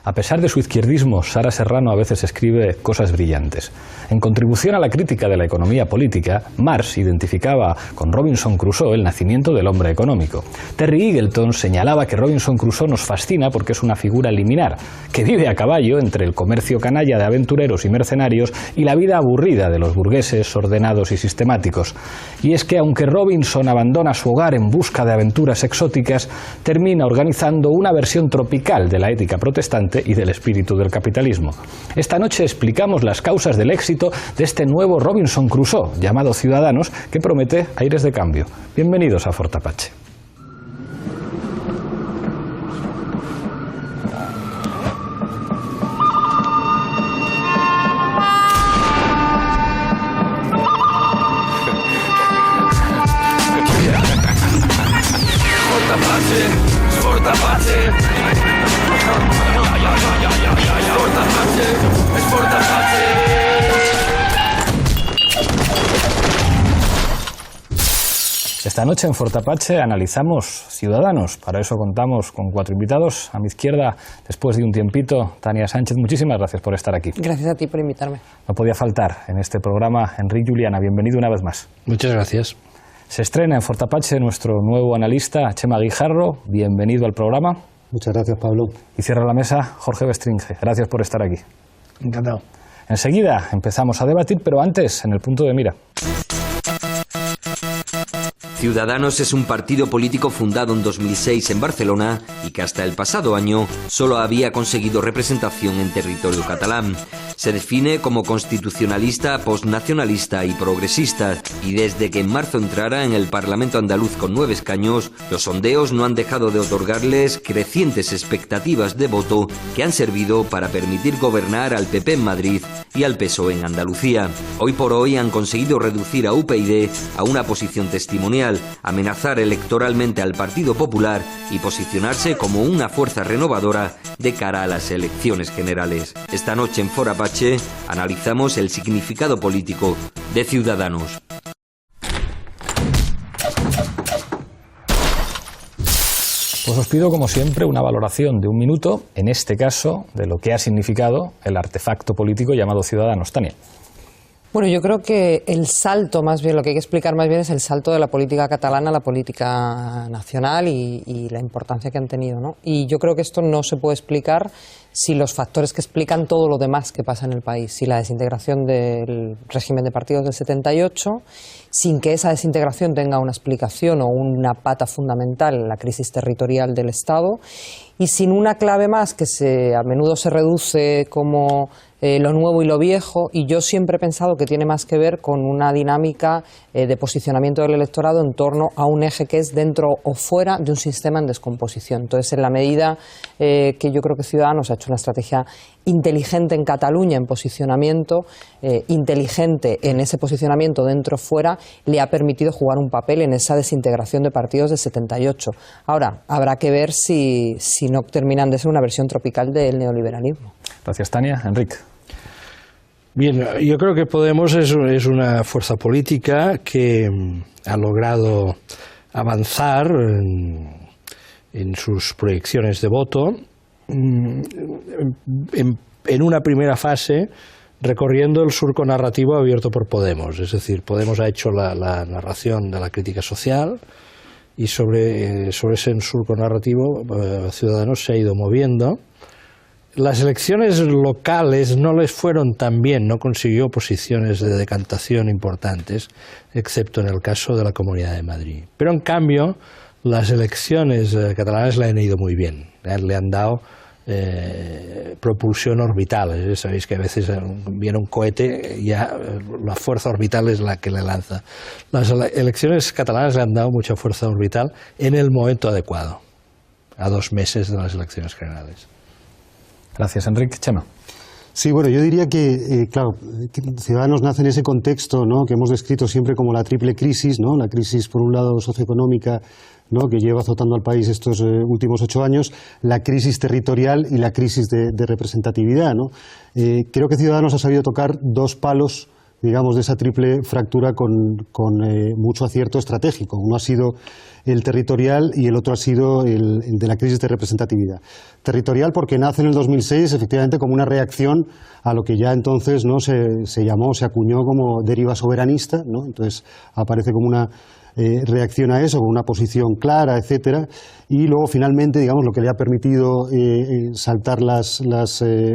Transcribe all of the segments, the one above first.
A pesar de su izquierdismo, Sara Serrano a veces escribe cosas brillantes. En contribución a la crítica de la economía política, Marx identificaba con Robinson Crusoe el nacimiento del hombre económico. Terry Eagleton señalaba que Robinson Crusoe nos fascina porque es una figura liminar, que vive a caballo entre el comercio canalla de aventureros y mercenarios y la vida aburrida de los burgueses ordenados y sistemáticos. Y es que aunque Robinson abandona su hogar en busca de aventuras exóticas, termina organizando una versión tropical de la ética protestante y del espíritu del capitalismo. Esta noche explicamos las causas del éxito de este nuevo Robinson Crusoe, llamado Ciudadanos, que promete aires de cambio. Bienvenidos a Fort Apache. Esta noche en Fort Apache analizamos Ciudadanos. Para eso contamos con 4 invitados. A mi izquierda, después de un tiempito, Tania Sánchez. Muchísimas gracias por estar aquí. Gracias a ti por invitarme. No podía faltar en este programa Enric Juliana. Bienvenido una vez más. Muchas gracias. Se estrena en Fort Apache nuestro nuevo analista, Chema Guijarro. Bienvenido al programa. Muchas gracias, Pablo. Y cierra la mesa, Jorge Bestringe. Gracias por estar aquí. Encantado. Enseguida empezamos a debatir, pero antes, en el punto de mira. Ciudadanos es un partido político fundado en 2006 en Barcelona y que hasta el pasado año solo había conseguido representación en territorio catalán. Se define como constitucionalista, postnacionalista y progresista, y desde que en marzo entrara en el Parlamento andaluz con 9 escaños, los sondeos no han dejado de otorgarles crecientes expectativas de voto que han servido para permitir gobernar al PP en Madrid y al PSOE en Andalucía. Hoy por hoy han conseguido reducir a UPyD a una posición testimonial, amenazar electoralmente al Partido Popular y posicionarse como una fuerza renovadora de cara a las elecciones generales. Esta noche en Fort Apache analizamos el significado político de Ciudadanos. Pues os pido, como siempre, una valoración de 1 minuto, en este caso, de lo que ha significado el artefacto político llamado Ciudadanos. Tania. Bueno, yo creo que el salto, más bien, lo que hay que explicar más bien es el salto de la política catalana a la política nacional y la importancia que han tenido, ¿no? Y yo creo que esto no se puede explicar sin los factores que explican todo lo demás que pasa en el país, sin la desintegración del régimen de partidos del 78, sin que esa desintegración tenga una explicación o una pata fundamental, la crisis territorial del Estado, y sin una clave más que a menudo se reduce como lo nuevo y lo viejo, y yo siempre he pensado que tiene más que ver con una dinámica de posicionamiento del electorado en torno a un eje que es dentro o fuera de un sistema en descomposición. Entonces, en la medida que yo creo que Ciudadanos ha hecho una estrategia inteligente en Cataluña en posicionamiento, inteligente en ese posicionamiento dentro-fuera, le ha permitido jugar un papel en esa desintegración de partidos del 78. Ahora, habrá que ver si no terminan de ser una versión tropical del neoliberalismo. Gracias, Tania. Enric. Bien, yo creo que Podemos es una fuerza política que ha logrado avanzar en sus proyecciones de voto en una primera fase recorriendo el surco narrativo abierto por Podemos. Es decir, Podemos ha hecho la narración de la crítica social y sobre ese surco narrativo Ciudadanos se ha ido moviendo. Las elecciones locales no les fueron tan bien, no consiguió posiciones de decantación importantes, excepto en el caso de la Comunidad de Madrid. Pero en cambio, las elecciones catalanas le han ido muy bien, le han dado propulsión orbital. Sabéis que a veces viene un cohete y ya la fuerza orbital es la que le lanza. Las elecciones catalanas le han dado mucha fuerza orbital en el momento adecuado, a 2 meses de las elecciones generales. Gracias, Enric. Chema. Sí, bueno, yo diría que, claro, que Ciudadanos nace en ese contexto, ¿no?, que hemos descrito siempre como la triple crisis, ¿no? La crisis, por un lado, socioeconómica, ¿no?, que lleva azotando al país estos últimos 8 años, la crisis territorial y la crisis de representatividad, ¿no? Creo que Ciudadanos ha sabido tocar 2 palos digamos, de esa triple fractura con mucho acierto estratégico. Uno ha sido el territorial y el otro ha sido el de la crisis de representatividad. Territorial porque nace en el 2006 efectivamente como una reacción a lo que ya entonces, ¿no?, se acuñó como deriva soberanista, ¿no? Entonces aparece como una reacción a eso, con una posición clara, etcétera, y luego finalmente, digamos, lo que le ha permitido saltar las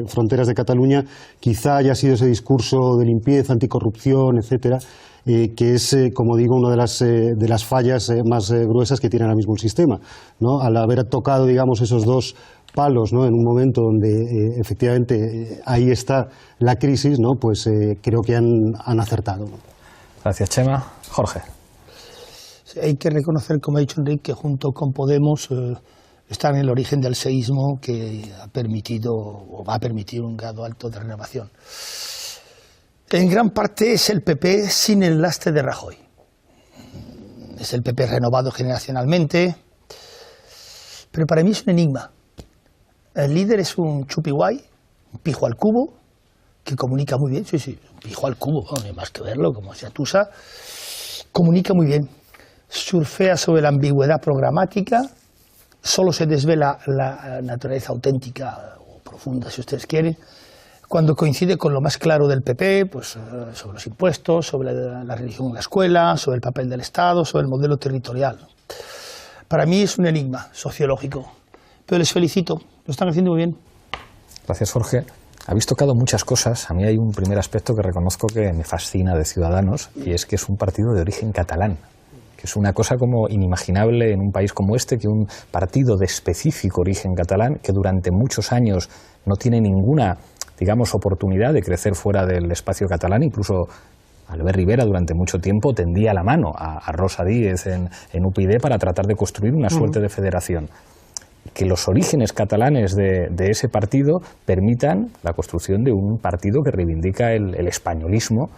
fronteras de Cataluña quizá haya sido ese discurso de limpieza, anticorrupción, etcétera, que es, como digo, una de las fallas más gruesas que tiene ahora mismo el sistema, ¿no? Al haber tocado, digamos, esos dos palos, ¿no?, en un momento donde efectivamente ahí está la crisis, ¿no?, pues creo que han acertado, ¿no? Gracias, Chema. Jorge. Hay que reconocer, como ha dicho Enrique, que junto con Podemos están en el origen del seísmo que ha permitido o va a permitir un grado alto de renovación. En gran parte es el PP sin el lastre de Rajoy. Es el PP renovado generacionalmente, pero para mí es un enigma. El líder es un chupi guay, un pijo al cubo, que comunica muy bien, sí, un pijo al cubo, no hay más que verlo, como sea Tusa, comunica muy bien. Surfea sobre la ambigüedad programática, solo se desvela la naturaleza auténtica o profunda, si ustedes quieren, cuando coincide con lo más claro del PP, pues sobre los impuestos, sobre la religión en la escuela, sobre el papel del Estado, sobre el modelo territorial. Para mí es un enigma sociológico, pero les felicito, lo están haciendo muy bien. Gracias, Jorge. Habéis tocado muchas cosas. A mí hay un primer aspecto que reconozco que me fascina de Ciudadanos, y es que es un partido de origen catalán. Es una cosa como inimaginable en un país como este, que un partido de específico origen catalán, que durante muchos años no tiene ninguna, digamos, oportunidad de crecer fuera del espacio catalán. Incluso Albert Rivera durante mucho tiempo tendía la mano a Rosa Díez en UPyD para tratar de construir una suerte de federación. Que los orígenes catalanes de ese partido permitan la construcción de un partido que reivindica el españolismo,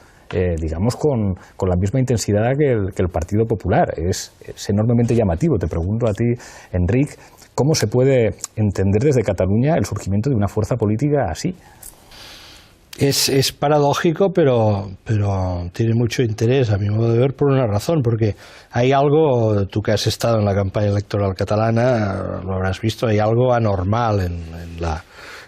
digamos, con la misma intensidad que el Partido Popular. Es enormemente llamativo. Te pregunto a ti, Enric, ¿cómo se puede entender desde Cataluña el surgimiento de una fuerza política así? Es paradójico, pero tiene mucho interés, a mi modo de ver, por una razón, porque hay algo, tú que has estado en la campaña electoral catalana, lo habrás visto, hay algo anormal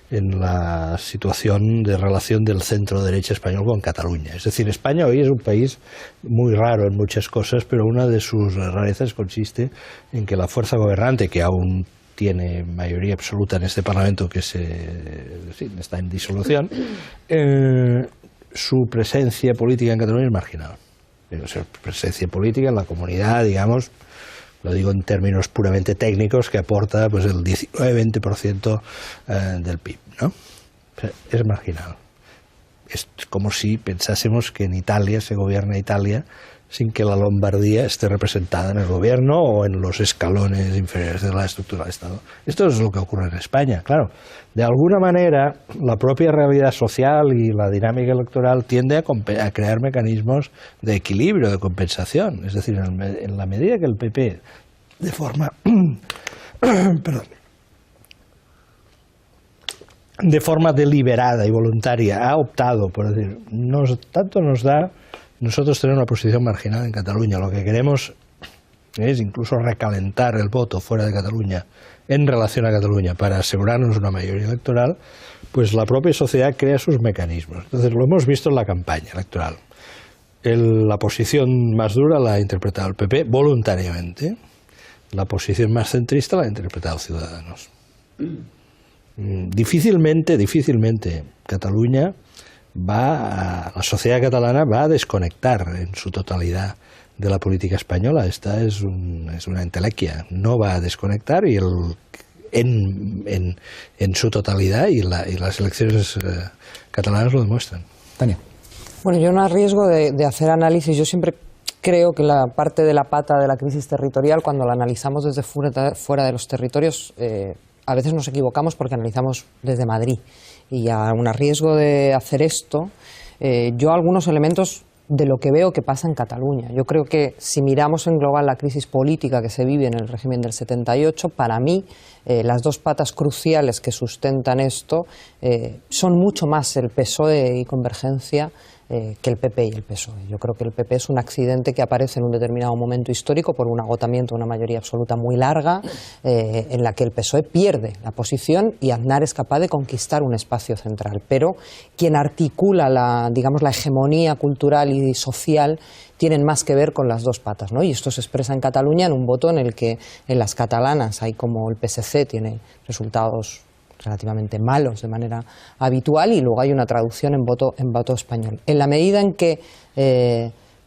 en la situación de relación del centro-derecha español con Cataluña. Es decir, España hoy es un país muy raro en muchas cosas, pero una de sus rarezas consiste en que la fuerza gobernante, que aún tiene mayoría absoluta en este Parlamento, que está en disolución, su presencia política en Cataluña es marginal. Su presencia política en la comunidad, digamos, lo digo en términos puramente técnicos, que aporta pues el 19-20% del PIB, ¿no? O sea, es marginal. Es como si pensásemos que en Italia se gobierna Italia sin que la Lombardía esté representada en el gobierno o en los escalones inferiores de la estructura del Estado. Esto es lo que ocurre en España, claro. De alguna manera, la propia realidad social y la dinámica electoral tiende a crear mecanismos de equilibrio, de compensación. Es decir, en la medida que el PP, de forma de forma deliberada y voluntaria, ha optado por decir, tanto nos da nosotros tener una posición marginal en Cataluña. Lo que queremos es incluso recalentar el voto fuera de Cataluña en relación a Cataluña para asegurarnos una mayoría electoral, pues la propia sociedad crea sus mecanismos. Entonces lo hemos visto en la campaña electoral. La posición más dura la ha interpretado el PP voluntariamente, la posición más centrista la ha interpretado Ciudadanos. Difícilmente Cataluña la sociedad catalana va a desconectar en su totalidad de la política española. Esta es una entelequia, no va a desconectar y en su totalidad, y las elecciones catalanas lo demuestran. Tania. Bueno, yo no arriesgo de hacer análisis. Yo siempre creo que la parte de la pata de la crisis territorial, cuando la analizamos desde fuera de los territorios, a veces nos equivocamos porque analizamos desde Madrid. Y a un riesgo de hacer esto, yo algunos elementos de lo que veo que pasa en Cataluña. Yo creo que si miramos en global la crisis política que se vive en el régimen del 78, para mí las dos patas cruciales que sustentan esto son mucho más el PSOE y Convergencia que el PP y el PSOE. Yo creo que el PP es un accidente que aparece en un determinado momento histórico por un agotamiento de una mayoría absoluta muy larga, en la que el PSOE pierde la posición y Aznar es capaz de conquistar un espacio central. Pero quien articula la hegemonía cultural y social tienen más que ver con las dos patas, ¿no? Y esto se expresa en Cataluña en un voto en el que en las catalanas hay como el PSC tiene resultados relativamente malos de manera habitual y luego hay una traducción en voto español. En la medida en que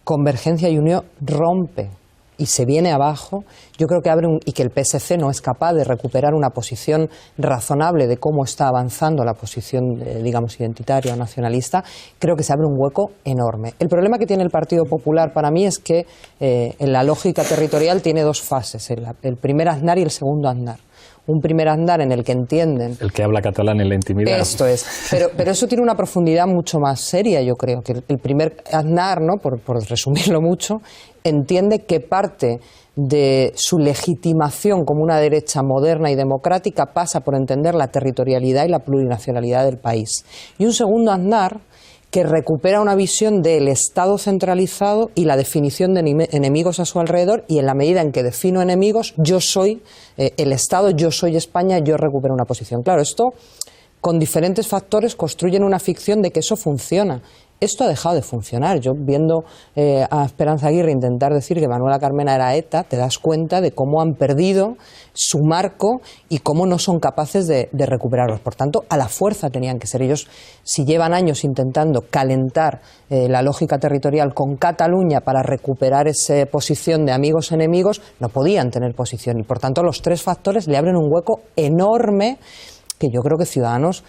Convergencia y Unió rompe y se viene abajo, yo creo que y que el PSC no es capaz de recuperar una posición razonable de cómo está avanzando la posición, identitaria o nacionalista, creo que se abre un hueco enorme. El problema que tiene el Partido Popular para mí es que en la lógica territorial tiene dos fases, el primer Aznar y el segundo Aznar. Un primer Aznar en el que entienden... El que habla catalán en la intimidad. Esto es. Pero eso tiene una profundidad mucho más seria, yo creo. Que el primer Aznar, ¿no? por resumirlo mucho, entiende que parte de su legitimación como una derecha moderna y democrática pasa por entender la territorialidad y la plurinacionalidad del país. Y un segundo Aznar que recupera una visión del Estado centralizado y la definición de enemigos a su alrededor, y en la medida en que defino enemigos, yo soy el Estado, yo soy España, yo recupero una posición. Claro, esto con diferentes factores construyen una ficción de que eso funciona. Esto ha dejado de funcionar. Yo viendo a Esperanza Aguirre intentar decir que Manuela Carmena era ETA, te das cuenta de cómo han perdido su marco y cómo no son capaces de recuperarlos. Por tanto, a la fuerza tenían que ser ellos. Si llevan años intentando calentar la lógica territorial con Cataluña para recuperar esa posición de amigos-enemigos, no podían tener posición. Y por tanto, los tres factores le abren un hueco enorme que yo creo que Ciudadanos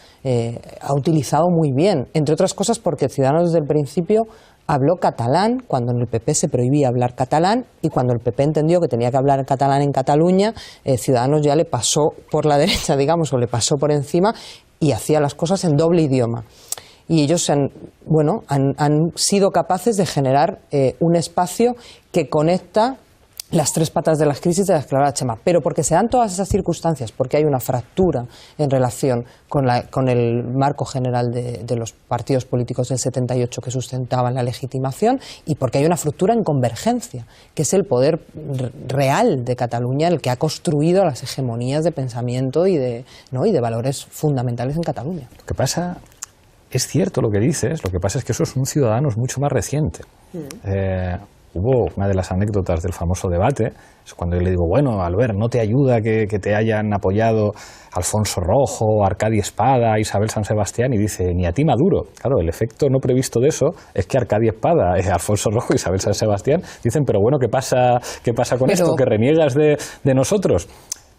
ha utilizado muy bien, entre otras cosas porque Ciudadanos desde el principio habló catalán cuando en el PP se prohibía hablar catalán, y cuando el PP entendió que tenía que hablar catalán en Cataluña, Ciudadanos ya le pasó por la derecha, o le pasó por encima y hacía las cosas en doble idioma. Y ellos han sido capaces de generar un espacio que conecta las tres patas de las crisis de las que hablaba Chema, pero porque se dan todas esas circunstancias, porque hay una fractura en relación con el marco general de los partidos políticos del 78 que sustentaban la legitimación, y porque hay una fractura en Convergencia, que es el poder real de Cataluña, el que ha construido las hegemonías de pensamiento y de valores fundamentales en Cataluña. Lo que pasa, es cierto lo que dices, lo que pasa es que eso es un Ciudadanos mucho más reciente. Hubo una de las anécdotas del famoso debate, es cuando yo le digo, bueno, Albert, ¿no te ayuda que te hayan apoyado Alfonso Rojo, Arcadi Espada, Isabel San Sebastián? Y dice, ni a ti Maduro. Claro, el efecto no previsto de eso es que Arcadi Espada, Alfonso Rojo, Isabel San Sebastián dicen, pero bueno, ¿qué pasa con esto? ¿Que reniegas de nosotros?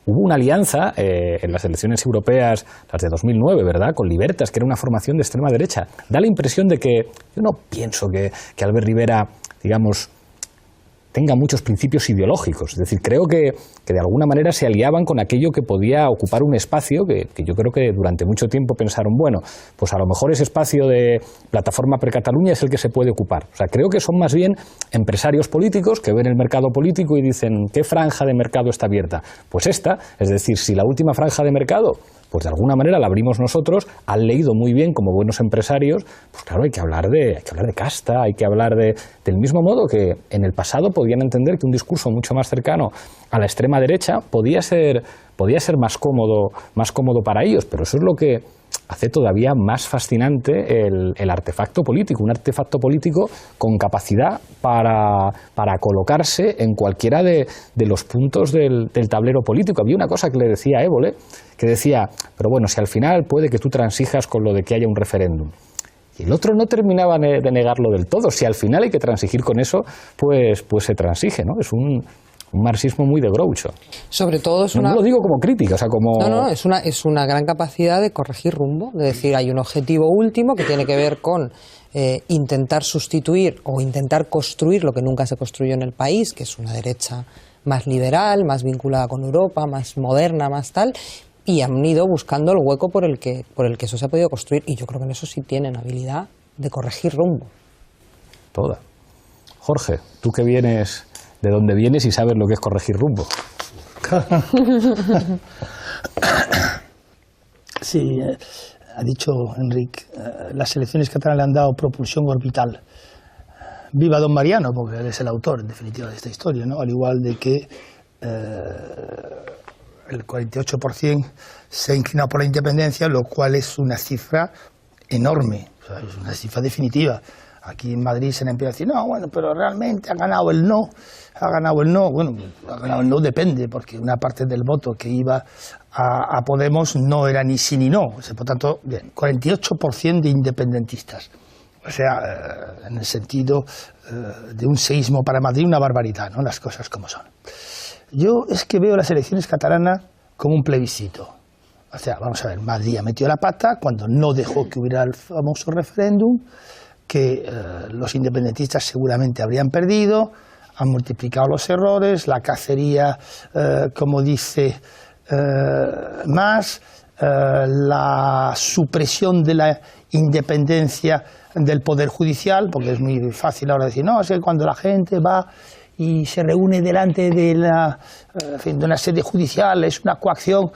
Hubo una alianza en las elecciones europeas, las de 2009, ¿verdad?, con Libertas, que era una formación de extrema derecha. Da la impresión de que, yo no pienso que Albert Rivera, tenga muchos principios ideológicos. Es decir, creo que de alguna manera se aliaban con aquello que podía ocupar un espacio que yo creo que durante mucho tiempo pensaron, bueno, pues a lo mejor ese espacio de Plataforma per Catalunya es el que se puede ocupar. O sea, creo que son más bien empresarios políticos que ven el mercado político y dicen, ¿qué franja de mercado está abierta? Pues esta, es decir, si la última franja de mercado, pues de alguna manera la abrimos nosotros, han leído muy bien como buenos empresarios, pues claro, hay que hablar de casta, hay que hablar del mismo modo que en el pasado podían entender que un discurso mucho más cercano a la extrema derecha podía ser más cómodo para ellos, pero eso es lo que hace todavía más fascinante el artefacto político, un artefacto político con capacidad para colocarse en cualquiera de los puntos del tablero político. Había una cosa que le decía a Évole, que decía, pero bueno, si al final puede que tú transijas con lo de que haya un referéndum. Y el otro no terminaba de negarlo del todo. Si al final hay que transigir con eso, pues se transige, ¿no? Es un marxismo muy de Groucho. Sobre todo no lo digo como crítica, o sea, como... No, es una gran capacidad de corregir rumbo, de decir, hay un objetivo último que tiene que ver con intentar sustituir o intentar construir lo que nunca se construyó en el país, que es una derecha más liberal, más vinculada con Europa, más moderna, más tal, y han ido buscando el hueco por el que eso se ha podido construir, y yo creo que en eso sí tienen habilidad de corregir rumbo. Toda. Jorge, tú que vienes de dónde vienes y sabes lo que es corregir rumbo. Sí, ha dicho Enric, las elecciones catalanas le han dado propulsión orbital. Viva don Mariano, porque él es el autor, en definitiva, de esta historia, ¿no? Al igual de que el 48% se ha inclinado por la independencia, lo cual es una cifra enorme, o sea, es una cifra definitiva. Aquí en Madrid se le empieza a decir, no, bueno, pero realmente ha ganado el no. Bueno, ha ganado el no depende, porque una parte del voto que iba a Podemos no era ni sí ni no. O sea, por tanto, bien, 48% de independentistas. O sea, en el sentido de un seísmo para Madrid, una barbaridad, ¿no? Las cosas como son. Yo es que veo las elecciones catalanas como un plebiscito. O sea, vamos a ver, Madrid ha metido la pata cuando no dejó que hubiera el famoso referéndum, que los independentistas seguramente habrían perdido, han multiplicado los errores, la cacería, como dice Mas, la supresión de la independencia del Poder Judicial, porque es muy fácil ahora decir, no, es que cuando la gente va y se reúne delante de de una sede judicial, es una coacción.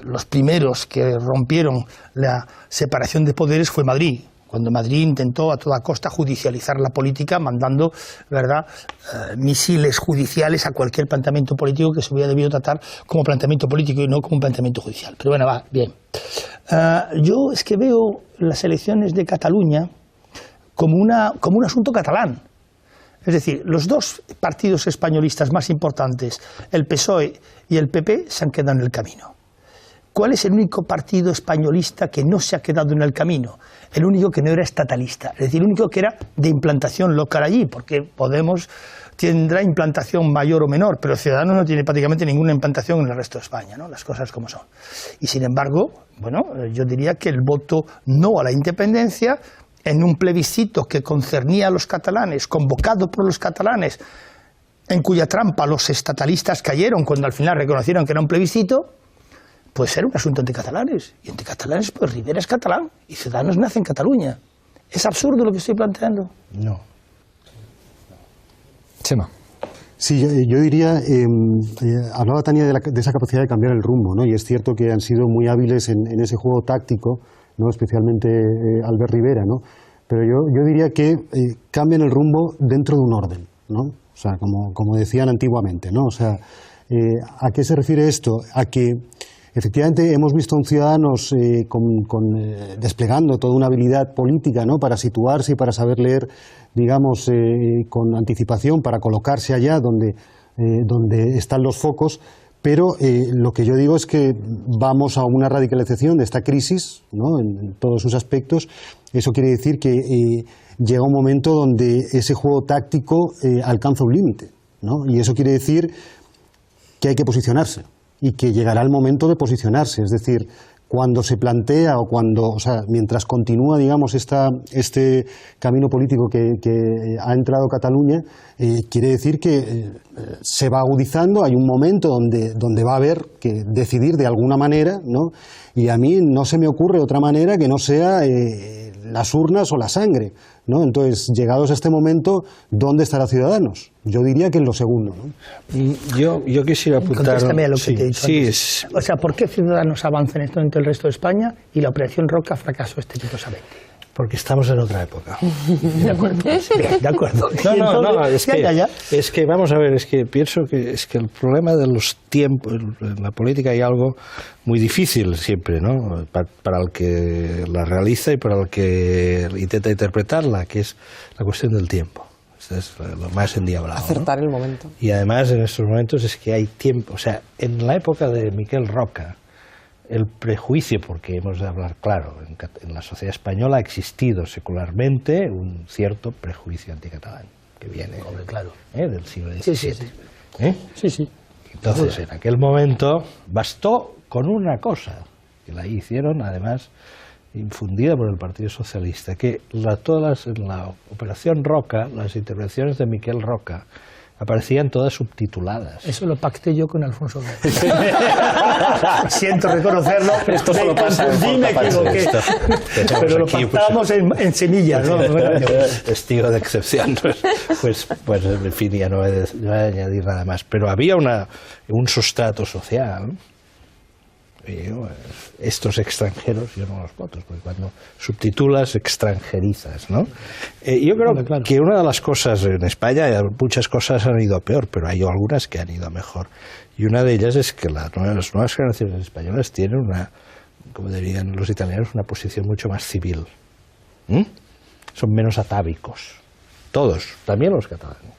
Los primeros que rompieron la separación de poderes fue Madrid, cuando Madrid intentó a toda costa judicializar la política, mandando, ¿verdad?, misiles judiciales a cualquier planteamiento político que se hubiera debido tratar como planteamiento político y no como un planteamiento judicial. Pero bueno, va, bien. Yo es que veo las elecciones de Cataluña como un asunto catalán. Es decir, los dos partidos españolistas más importantes, el PSOE y el PP, se han quedado en el camino. ¿Cuál es el único partido españolista que no se ha quedado en el camino? El único que no era estatalista, es decir, el único que era de implantación local allí, porque Podemos tendrá implantación mayor o menor, pero Ciudadanos no tiene prácticamente ninguna implantación en el resto de España, ¿no? Las cosas como son. Y sin embargo, bueno, yo diría que el voto no a la independencia, en un plebiscito que concernía a los catalanes, convocado por los catalanes, en cuya trampa los estatalistas cayeron cuando al final reconocieron que era un plebiscito, pues era un asunto entre catalanes. Y entre catalanes, pues Rivera es catalán y Ciudadanos nace en Cataluña. ¿Es absurdo lo que estoy planteando? No. Chema. Sí, yo diría, hablaba Tania de esa capacidad de cambiar el rumbo, ¿no? Y es cierto que han sido muy hábiles en ese juego táctico, ¿no? Especialmente Albert Rivera, ¿no? Pero yo diría que cambian el rumbo dentro de un orden, ¿no? O sea, como decían antiguamente, ¿no? O sea, ¿a qué se refiere esto? A que efectivamente hemos visto a un Ciudadanos desplegando toda una habilidad política, ¿no?, para situarse y para saber leer, digamos, con anticipación, para colocarse allá donde están los focos. Pero lo que yo digo es que vamos a una radicalización de esta crisis, ¿no?, en todos sus aspectos. Eso quiere decir que llega un momento donde ese juego táctico alcanza un límite, ¿no? Y eso quiere decir que hay que posicionarse y que llegará el momento de posicionarse. Es decir, cuando se plantea o sea, mientras continúa, digamos, este camino político que ha entrado Cataluña, quiere decir que se va agudizando, hay un momento donde va a haber que decidir de alguna manera, ¿no? Y a mí no se me ocurre otra manera que no sea las urnas o la sangre, ¿no? Entonces, llegados a este momento, ¿dónde estará Ciudadanos? Yo diría que en lo segundo, ¿no? Yo quisiera apuntar... Contéstame a lo que te he dicho antes. Sí, O sea, ¿por qué Ciudadanos avanza en esto entre el resto de España y la Operación Roca fracasó estrepitosamente? porque estamos en otra época. De acuerdo. Bien, de acuerdo. No, es que, ya. es que, vamos a ver, es que pienso que el problema de los tiempos, en la política hay algo muy difícil siempre, ¿no? Para el que la realiza y para el que intenta interpretarla, que es la cuestión del tiempo. Esto es lo más endiablado, acertar, ¿no?, el momento. Y además en estos momentos es que hay tiempo, o sea, en la época de Miquel Roca, el prejuicio, porque hemos de hablar claro, en la sociedad española ha existido secularmente un cierto prejuicio anticatalán, que viene del siglo XVII. Sí. Entonces, en aquel momento bastó con una cosa, que la hicieron además infundida por el Partido Socialista, que en la Operación Roca, las intervenciones de Miquel Roca aparecían todas subtituladas. Eso lo pacté yo con Alfonso Guerra. Siento reconocerlo. Esto solo pasa en me equivoqué. Pero lo pactamos en semillas, ¿no? Testigo de excepción. Pues en fin, ya no voy a añadir nada más. Pero había un sustrato social estos extranjeros yo no los voto, porque cuando subtitulas extranjerizas, ¿no? Yo creo que una de las cosas en España, muchas cosas han ido a peor, pero hay algunas que han ido a mejor, y una de ellas es que las nuevas generaciones españolas tienen una, como dirían los italianos, una posición mucho más civil. Son menos atávicos, todos, también los catalanes.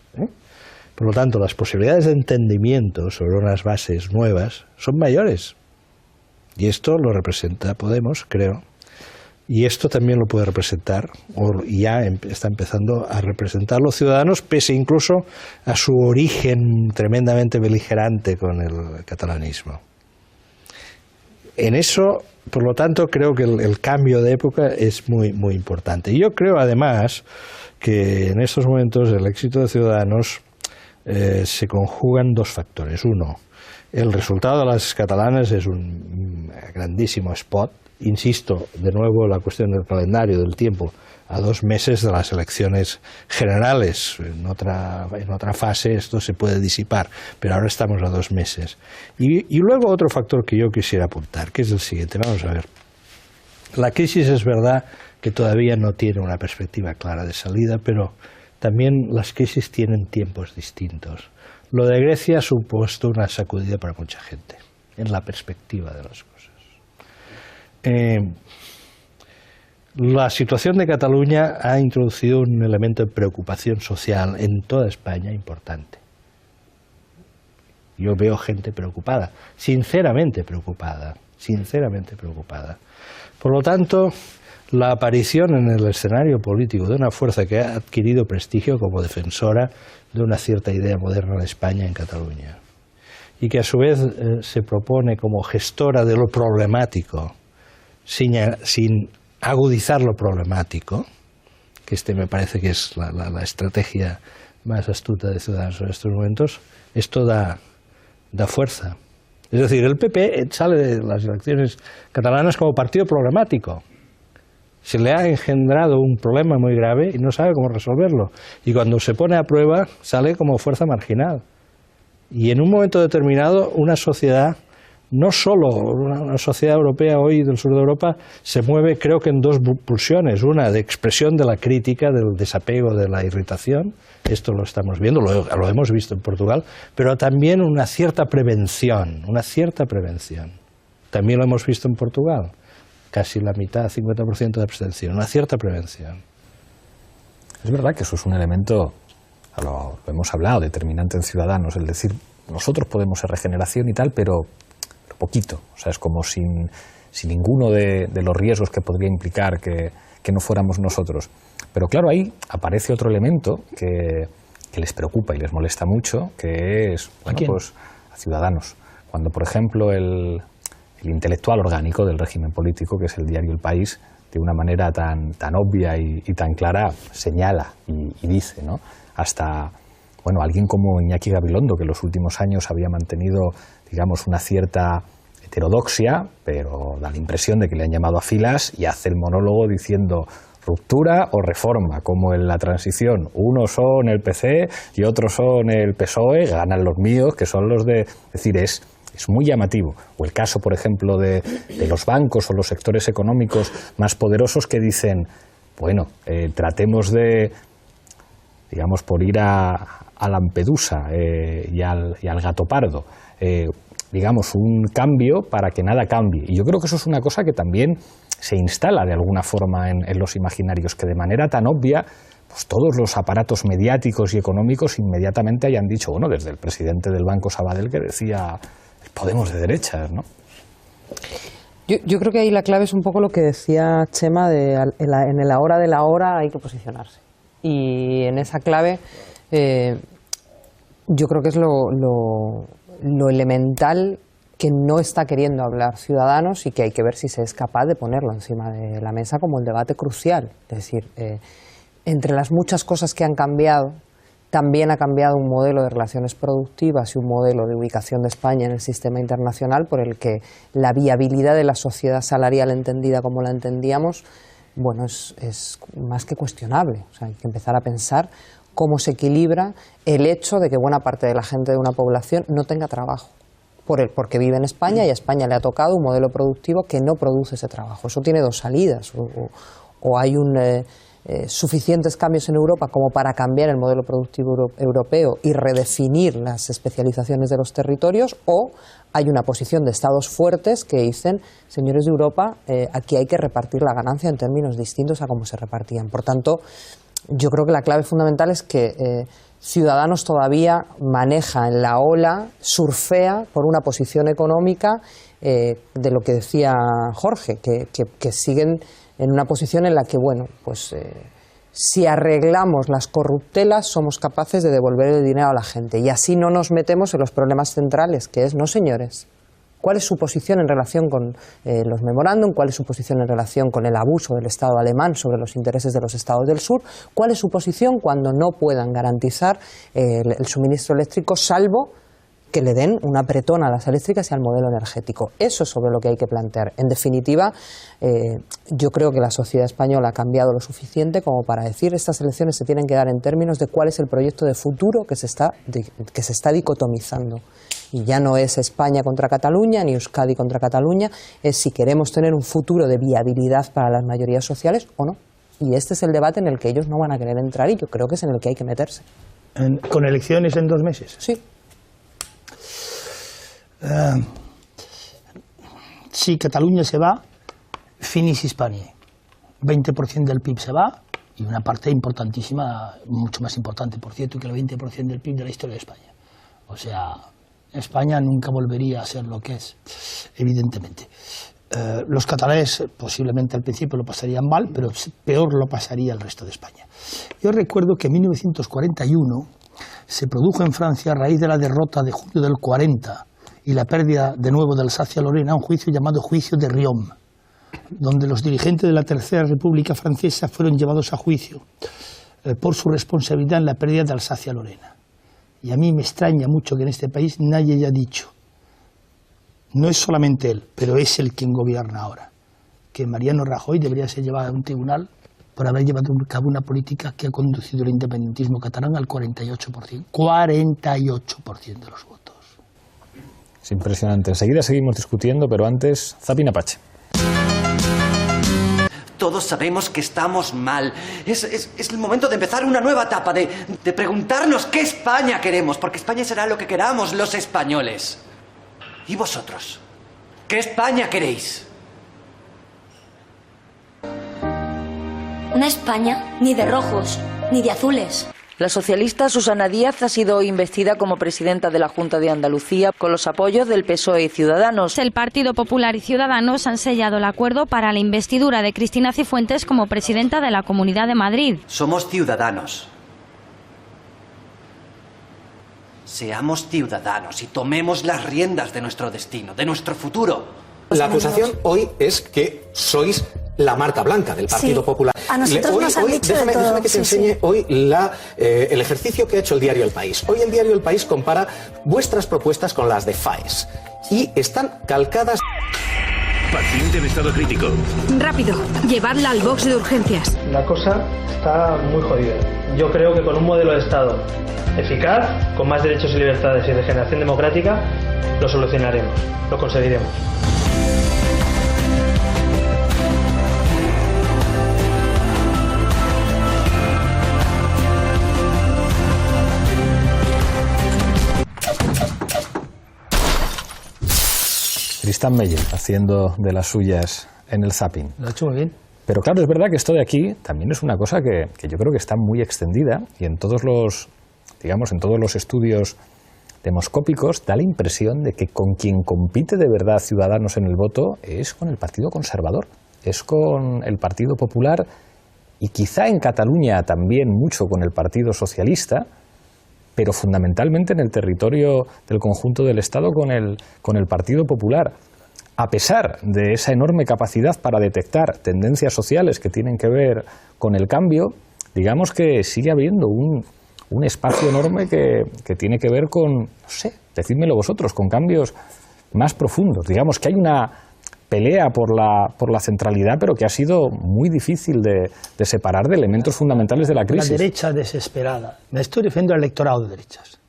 Por lo tanto, las posibilidades de entendimiento sobre unas bases nuevas son mayores. Y esto lo representa Podemos, creo. Y esto también lo puede representar, o ya está empezando a representar los Ciudadanos, pese incluso a su origen tremendamente beligerante con el catalanismo. En eso, por lo tanto, creo que el cambio de época es muy, muy importante. Y yo creo, además, que en estos momentos el éxito de Ciudadanos se conjugan dos factores. Uno, el resultado de las catalanas es un grandísimo spot. Insisto, de nuevo, la cuestión del calendario, del tiempo, a 2 meses de las elecciones generales. En otra fase esto se puede disipar, pero ahora estamos a 2 meses. Y luego otro factor que yo quisiera apuntar, que es el siguiente. Vamos a ver. La crisis es verdad que todavía no tiene una perspectiva clara de salida, pero también las crisis tienen tiempos distintos. Lo de Grecia ha supuesto una sacudida para mucha gente, en la perspectiva de las cosas. La situación de Cataluña ha introducido un elemento de preocupación social en toda España importante. Yo veo gente preocupada, sinceramente preocupada. Por lo tanto, la aparición en el escenario político de una fuerza que ha adquirido prestigio como defensora de una cierta idea moderna de España en Cataluña y que a su vez se propone como gestora de lo problemático sin agudizar lo problemático, que me parece que es la estrategia más astuta de Ciudadanos en estos momentos, esto da fuerza. Es decir, el PP sale de las elecciones catalanas como partido problemático. Se le ha engendrado un problema muy grave y no sabe cómo resolverlo. Y cuando se pone a prueba, sale como fuerza marginal. Y en un momento determinado, una sociedad, no solo una sociedad europea hoy del sur de Europa, se mueve creo que en 2 pulsiones. Una de expresión de la crítica, del desapego, de la irritación. Esto lo estamos viendo, lo hemos visto en Portugal. Pero también una cierta prevención. También lo hemos visto en Portugal. Casi la mitad, 50% de abstención, una cierta prevención. Es verdad que eso es un elemento, lo hemos hablado, determinante en Ciudadanos, el decir, nosotros podemos ser regeneración y tal, pero poquito. O sea, es como sin ninguno de los riesgos que podría implicar que no fuéramos nosotros. Pero claro, ahí aparece otro elemento que les preocupa y les molesta mucho, que es, bueno, pues a Ciudadanos. Cuando, por ejemplo, el intelectual orgánico del régimen político, que es el diario El País, de una manera tan obvia y tan clara, señala y dice, ¿no? Hasta, bueno, alguien como Iñaki Gabilondo, que en los últimos años había mantenido, digamos, una cierta heterodoxia, pero da la impresión de que le han llamado a filas y hace el monólogo diciendo ruptura o reforma, como en la transición. Unos son el PC y otros son el PSOE, ganan los míos, que son los de... Es decir, es muy llamativo. O el caso, por ejemplo, de los bancos o los sectores económicos más poderosos que dicen, bueno, tratemos de, digamos, por ir a Lampedusa y al Gato Pardo, digamos, un cambio para que nada cambie. Y yo creo que eso es una cosa que también se instala de alguna forma en los imaginarios, que de manera tan obvia, pues todos los aparatos mediáticos y económicos inmediatamente hayan dicho, bueno, desde el presidente del Banco Sabadell que decía Podemos de derechas, ¿no? Yo creo que ahí la clave es un poco lo que decía Chema, en el ahora de la hora hay que posicionarse. Y en esa clave yo creo que es lo elemental que no está queriendo hablar Ciudadanos y que hay que ver si se es capaz de ponerlo encima de la mesa como el debate crucial. Es decir, entre las muchas cosas que han cambiado, también ha cambiado un modelo de relaciones productivas y un modelo de ubicación de España en el sistema internacional por el que la viabilidad de la sociedad salarial entendida como la entendíamos, bueno, es más que cuestionable. O sea, hay que empezar a pensar cómo se equilibra el hecho de que buena parte de la gente de una población no tenga trabajo. porque vive en España y a España le ha tocado un modelo productivo que no produce ese trabajo. Eso tiene dos salidas. O hay suficientes cambios en Europa como para cambiar el modelo productivo europeo y redefinir las especializaciones de los territorios, o hay una posición de estados fuertes que dicen, señores de Europa, aquí hay que repartir la ganancia en términos distintos a cómo se repartían. Por tanto, yo creo que la clave fundamental es que Ciudadanos todavía maneja en la ola, surfea por una posición económica de lo que decía Jorge, que siguen en una posición en la que, bueno, pues si arreglamos las corruptelas somos capaces de devolver el dinero a la gente y así no nos metemos en los problemas centrales, que es, no señores, ¿cuál es su posición en relación con los memorándum? ¿Cuál es su posición en relación con el abuso del Estado alemán sobre los intereses de los Estados del Sur? ¿Cuál es su posición cuando no puedan garantizar el suministro eléctrico, salvo que le den una apretón a las eléctricas y al modelo energético? Eso es sobre lo que hay que plantear. En definitiva, yo creo que la sociedad española ha cambiado lo suficiente como para decir estas elecciones se tienen que dar en términos de cuál es el proyecto de futuro que se está dicotomizando. Y ya no es España contra Cataluña, ni Euskadi contra Cataluña, es si queremos tener un futuro de viabilidad para las mayorías sociales o no. Y este es el debate en el que ellos no van a querer entrar y yo creo que es en el que hay que meterse. ¿Con elecciones en 2 meses? Sí. Si Cataluña se va, finis Hispaniae. 20% del PIB se va y una parte importantísima, mucho más importante, por cierto, que el 20% del PIB de la historia de España. O sea, España nunca volvería a ser lo que es, evidentemente. Los catalanes posiblemente al principio lo pasarían mal, pero peor lo pasaría el resto de España. Yo recuerdo que en 1941 se produjo en Francia, a raíz de la derrota de junio del 40 y la pérdida de nuevo de Alsacia-Lorena, un juicio llamado Juicio de Riom, donde los dirigentes de la Tercera República Francesa fueron llevados a juicio por su responsabilidad en la pérdida de Alsacia-Lorena. Y a mí me extraña mucho que en este país nadie haya dicho, no es solamente él, pero es él quien gobierna ahora, que Mariano Rajoy debería ser llevado a un tribunal por haber llevado a cabo una política que ha conducido el independentismo catalán al 48%. 48% de los votos. Es impresionante. Enseguida seguimos discutiendo, pero antes, Zapin Apache. Todos sabemos que estamos mal. Es el momento de empezar una nueva etapa, de preguntarnos qué España queremos, porque España será lo que queramos los españoles. ¿Y vosotros? ¿Qué España queréis? Una España ni de rojos, ni de azules. La socialista Susana Díaz ha sido investida como presidenta de la Junta de Andalucía con los apoyos del PSOE y Ciudadanos. El Partido Popular y Ciudadanos han sellado el acuerdo para la investidura de Cristina Cifuentes como presidenta de la Comunidad de Madrid. Somos ciudadanos. Seamos ciudadanos y tomemos las riendas de nuestro destino, de nuestro futuro. La acusación hoy es que sois la marca blanca del Partido Popular. A nosotros nos han dicho de todo. Déjame que te enseñe hoy el ejercicio que ha hecho el diario El País. Hoy el diario El País compara vuestras propuestas con las de FAES y están calcadas. Paciente en estado crítico. Rápido, llevadla al box de urgencias. La cosa está muy jodida. Yo creo que con un modelo de Estado eficaz, con más derechos y libertades y regeneración democrática, lo solucionaremos, lo conseguiremos. Tristan Meyer haciendo de las suyas en el zapping. Lo ha hecho muy bien. Pero claro, es verdad que esto de aquí también es una cosa que yo creo que está muy extendida y en todos los, digamos, en todos los estudios demoscópicos da la impresión de que con quien compite de verdad Ciudadanos en el voto es con el Partido Conservador, es con el Partido Popular y quizá en Cataluña también mucho con el Partido Socialista, pero fundamentalmente en el territorio del conjunto del Estado con el Partido Popular. A pesar de esa enorme capacidad para detectar tendencias sociales que tienen que ver con el cambio, digamos que sigue habiendo un espacio enorme que tiene que ver con, no sé, decídmelo vosotros, con cambios más profundos. Digamos que hay una pelea por la centralidad, pero que ha sido muy difícil de separar de elementos fundamentales de la crisis. La derecha desesperada. Me estoy refiriendo al electorado de derechas.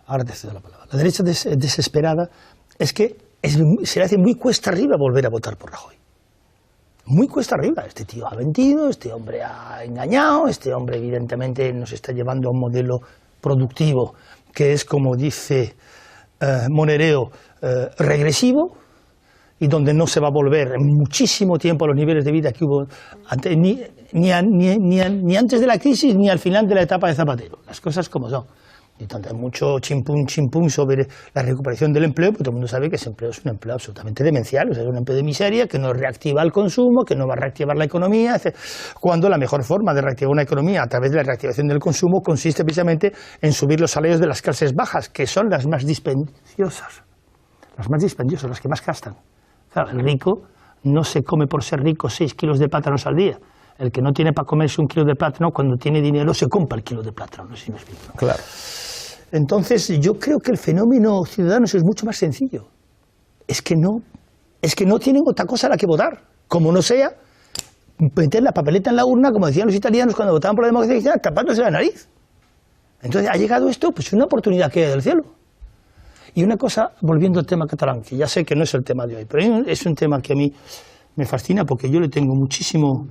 Ahora te cedo la palabra. La derecha desesperada es que se le hace muy cuesta arriba volver a votar por Rajoy. Muy cuesta arriba. Este tío ha mentido, este hombre ha engañado, este hombre evidentemente nos está llevando a un modelo productivo que es, como dice Monereo, regresivo, y donde no se va a volver en muchísimo tiempo a los niveles de vida que hubo antes, ni antes de la crisis ni al final de la etapa de Zapatero. Las cosas como son. Y tanto hay mucho chimpún sobre la recuperación del empleo, porque todo el mundo sabe que ese empleo es un empleo absolutamente demencial, o sea, es un empleo de miseria que no reactiva el consumo, que no va a reactivar la economía, cuando la mejor forma de reactivar una economía a través de la reactivación del consumo consiste precisamente en subir los salarios de las clases bajas, que son las más dispendiosas, las que más gastan. Claro, el rico no se come por ser rico 6 kilos de plátanos al día. El que no tiene para comerse 1 kilo de plátano, cuando tiene dinero se compra el kilo de plátano, no sé si me explico. Claro. Entonces, yo creo que el fenómeno Ciudadanos es mucho más sencillo. Es que no tienen otra cosa a la que votar. Como no sea, meter la papeleta en la urna, como decían los italianos cuando votaban por la democracia cristiana, tapándose la nariz. Entonces, ha llegado esto, pues una oportunidad que hay del cielo. Y una cosa, volviendo al tema catalán, que ya sé que no es el tema de hoy, pero es un tema que a mí me fascina porque yo le tengo muchísimo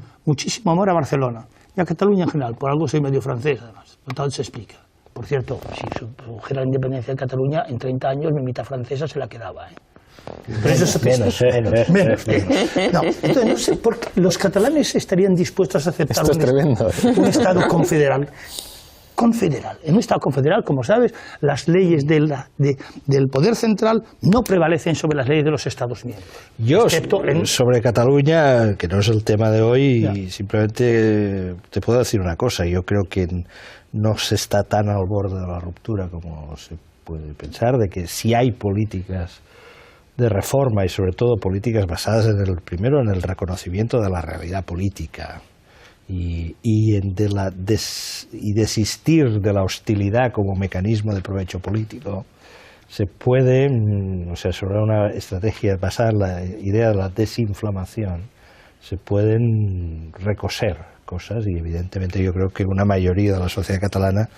amor a Barcelona y a Cataluña en general. Por algo soy medio francés, además. Por tal se explica. Por cierto, si surgiera la independencia de Cataluña, en 30 años mi mitad francesa se la quedaba. Pero eso es menos. No, entonces no sé por qué los catalanes estarían dispuestos a aceptar un Estado confederal. En un Estado confederal, como sabes, las leyes del poder central no prevalecen sobre las leyes de los Estados miembros. Yo, sobre Cataluña, que no es el tema de hoy, simplemente te puedo decir una cosa. Yo creo que no se está tan al borde de la ruptura como se puede pensar, de que si hay políticas de reforma y sobre todo políticas basadas primero en el reconocimiento de la realidad política, y desistir de la hostilidad como mecanismo de provecho político, se puede, sobre una estrategia basada en la idea de la desinflamación, se pueden recoser cosas, y evidentemente yo creo que una mayoría de la sociedad catalana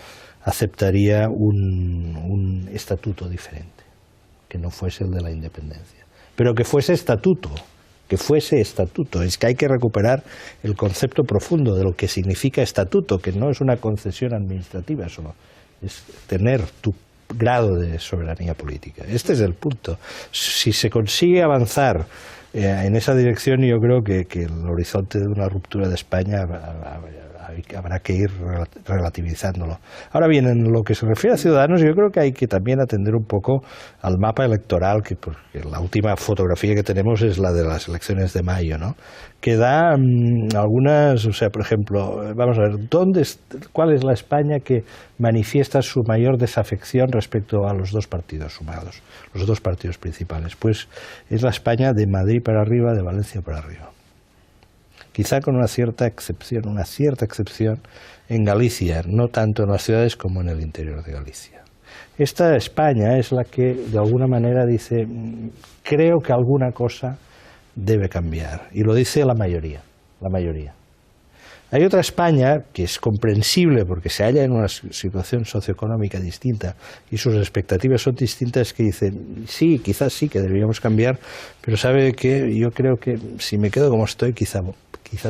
aceptaría un estatuto diferente, que no fuese el de la independencia, pero que fuese estatuto. Es que hay que recuperar el concepto profundo de lo que significa estatuto, que no es una concesión administrativa solo, es tener tu grado de soberanía política. Este es el punto. Si se consigue avanzar en esa dirección, yo creo que el horizonte de una ruptura de España habrá que ir relativizándolo. Ahora bien, en lo que se refiere a Ciudadanos, yo creo que hay que también atender un poco al mapa electoral, porque la última fotografía que tenemos es la de las elecciones de mayo, ¿no? Que da algunas, por ejemplo, vamos a ver, ¿cuál es la España que manifiesta su mayor desafección respecto a los dos partidos sumados, los dos partidos principales? Pues es la España de Madrid para arriba, de Valencia para arriba. Quizá con una cierta excepción en Galicia, no tanto en las ciudades como en el interior de Galicia. Esta España es la que de alguna manera dice, creo que alguna cosa debe cambiar, y lo dice la mayoría. Hay otra España que es comprensible porque se halla en una situación socioeconómica distinta y sus expectativas son distintas, que dicen, sí, quizás sí que deberíamos cambiar, pero sabe que yo creo que si me quedo como estoy, quizá